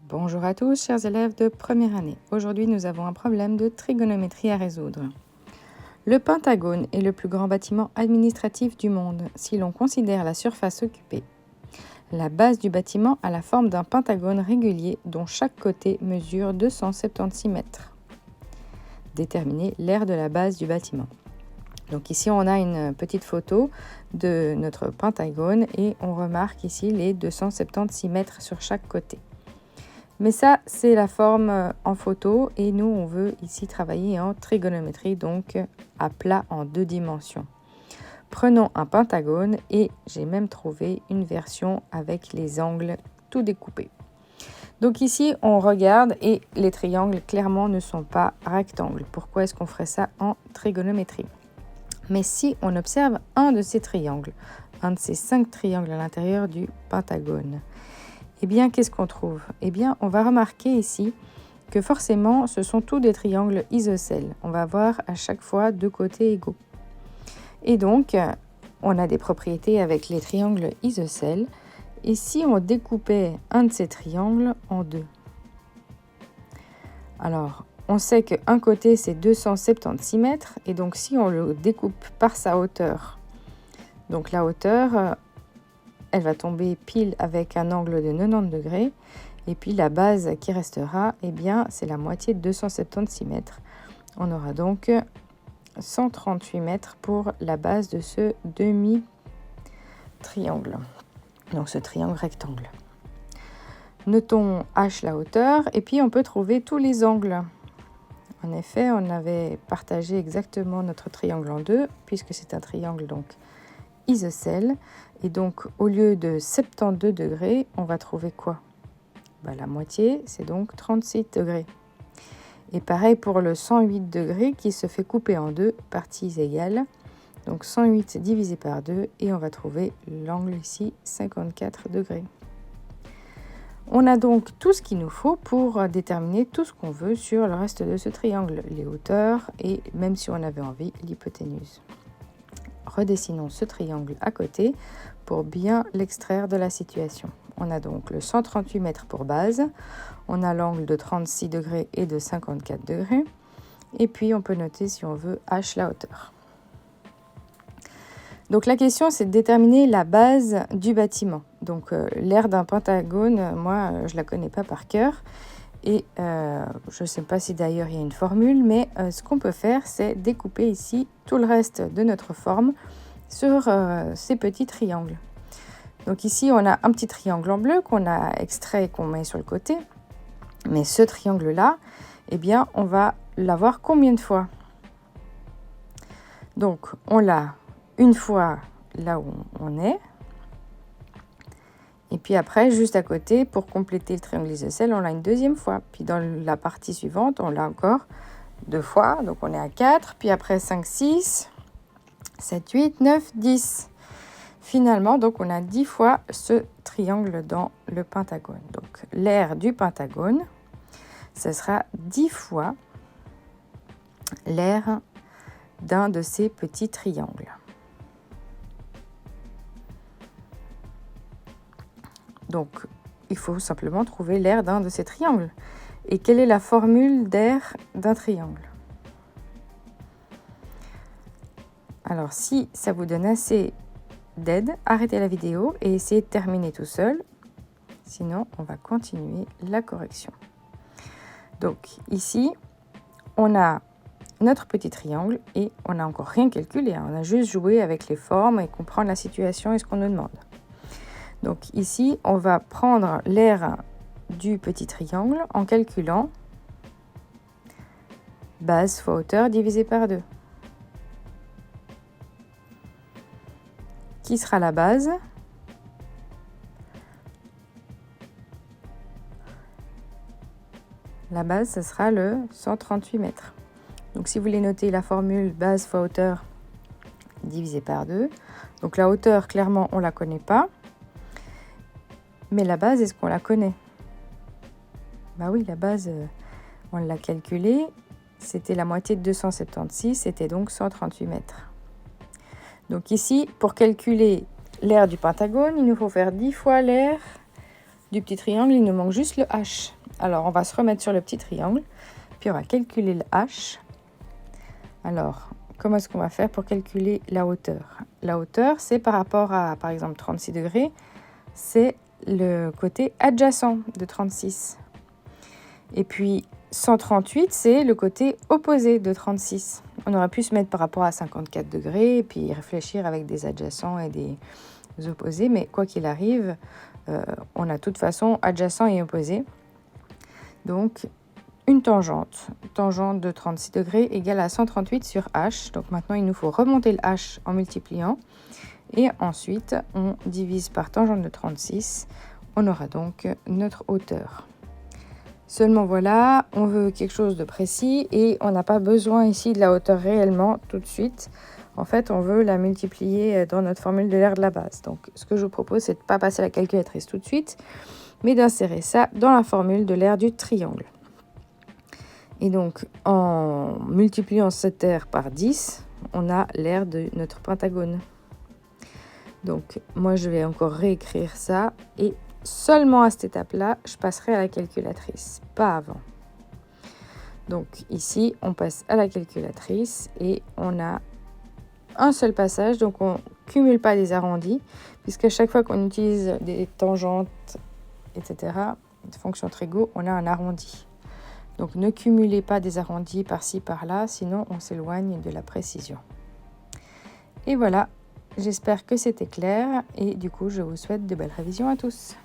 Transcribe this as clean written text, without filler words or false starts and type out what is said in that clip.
Bonjour à tous, chers élèves de première année. Aujourd'hui, nous avons un problème de trigonométrie à résoudre. Le Pentagone est le plus grand bâtiment administratif du monde si l'on considère la surface occupée. La base du bâtiment a la forme d'un pentagone régulier dont chaque côté mesure 276 mètres. Déterminez l'aire de la base du bâtiment. Donc ici, on a une petite photo de notre pentagone et on remarque ici les 276 mètres sur chaque côté. Mais ça, c'est la forme en photo et nous, on veut ici travailler en trigonométrie, donc à plat en 2 dimensions. Prenons un pentagone et j'ai même trouvé une version avec les angles tout découpés. Donc ici, on regarde et les triangles clairement ne sont pas rectangles. Pourquoi est-ce qu'on ferait ça en trigonométrie? Mais si on observe un de ces triangles, un de ces 5 triangles à l'intérieur du pentagone, eh bien, qu'est-ce qu'on trouve? Eh bien, on va remarquer ici que forcément, ce sont tous des triangles isocèles. On va avoir à chaque fois 2 côtés égaux. Et donc, on a des propriétés avec les triangles isocèles. Et si on découpait un de ces triangles en 2? Alors, on sait qu'un côté, c'est 276 mètres. Et donc, si on le découpe par sa hauteur, donc la hauteur, elle va tomber pile avec un angle de 90 degrés. Et puis la base qui restera, eh bien, c'est la moitié de 276 mètres. On aura donc 138 mètres pour la base de ce demi-triangle. Donc ce triangle rectangle. Notons H la hauteur et puis on peut trouver tous les angles. En effet, on avait partagé exactement notre triangle en 2 puisque c'est un triangle donc isocèle. Et donc, au lieu de 72 degrés, on va trouver quoi? La moitié, c'est donc 36 degrés. Et pareil pour le 108 degrés qui se fait couper en 2 parties égales. Donc 108 divisé par 2 et on va trouver l'angle ici, 54 degrés. On a donc tout ce qu'il nous faut pour déterminer tout ce qu'on veut sur le reste de ce triangle, les hauteurs et même si on avait envie, l'hypoténuse. Redessinons ce triangle à côté pour bien l'extraire de la situation. On a donc le 138 mètres pour base, on a l'angle de 36 degrés et de 54 degrés, et puis on peut noter si on veut H la hauteur. Donc la question, c'est de déterminer la base du bâtiment. Donc l'aire d'un pentagone, moi, je ne la connais pas par cœur. Et je ne sais pas si d'ailleurs il y a une formule, mais ce qu'on peut faire, c'est découper ici tout le reste de notre forme sur ces petits triangles. Donc ici, on a un petit triangle en bleu qu'on a extrait et qu'on met sur le côté. Mais ce triangle-là, eh bien, on va l'avoir combien de fois? Donc, on l'a une fois là où on est. Et puis après, juste à côté, pour compléter le triangle isocèle, on l'a une deuxième fois. Puis dans la partie suivante, on l'a encore 2 fois. Donc on est à 4, puis après 5, 6, 7, 8, 9, 10. Finalement, donc on a 10 fois ce triangle dans le pentagone. Donc l'aire du pentagone, ce sera 10 fois l'aire d'un de ces petits triangles. Donc, il faut simplement trouver l'aire d'un de ces triangles. Et quelle est la formule d'aire d'un triangle? Alors, si ça vous donne assez d'aide, arrêtez la vidéo et essayez de terminer tout seul. Sinon, on va continuer la correction. Donc, ici, on a notre petit triangle et on n'a encore rien calculé. On a juste joué avec les formes et comprendre la situation et ce qu'on nous demande. Donc ici, on va prendre l'aire du petit triangle en calculant base fois hauteur divisé par 2. Qui sera la base? La base, ce sera le 138 mètres. Donc si vous voulez noter la formule base fois hauteur divisé par 2, donc la hauteur, clairement, on ne la connaît pas. Mais la base, est-ce qu'on la connaît? Oui, la base, on l'a calculée. C'était la moitié de 276, c'était donc 138 mètres. Donc ici, pour calculer l'aire du pentagone, il nous faut faire 10 fois l'aire du petit triangle. Il nous manque juste le H. Alors, on va se remettre sur le petit triangle, puis on va calculer le H. Alors, comment est-ce qu'on va faire pour calculer la hauteur? La hauteur, c'est par rapport à, par exemple, 36 degrés, c'est le côté adjacent de 36. Et puis, 138, c'est le côté opposé de 36. On aurait pu se mettre par rapport à 54 degrés et puis réfléchir avec des adjacents et des opposés, mais quoi qu'il arrive, on a de toute façon adjacent et opposé. Donc, une tangente de 36 degrés égale à 138 sur H. Donc maintenant, il nous faut remonter le H en multipliant. Et ensuite, on divise par tangente de 36. On aura donc notre hauteur. Seulement voilà, on veut quelque chose de précis et on n'a pas besoin ici de la hauteur réellement tout de suite. En fait, on veut la multiplier dans notre formule de l'aire de la base. Donc, ce que je vous propose, c'est de ne pas passer à la calculatrice tout de suite, mais d'insérer ça dans la formule de l'aire du triangle. Et donc, en multipliant cette aire par 10, on a l'aire de notre pentagone. Donc, moi, je vais encore réécrire ça. Et seulement à cette étape-là, je passerai à la calculatrice, pas avant. Donc, ici, on passe à la calculatrice et on a un seul passage. Donc, on ne cumule pas des arrondis, puisqu'à chaque fois qu'on utilise des tangentes, etc., des fonctions trigaux, on a un arrondi. Donc, ne cumulez pas des arrondis par-ci, par-là, sinon on s'éloigne de la précision. Et voilà, j'espère que c'était clair et du coup, je vous souhaite de belles révisions à tous.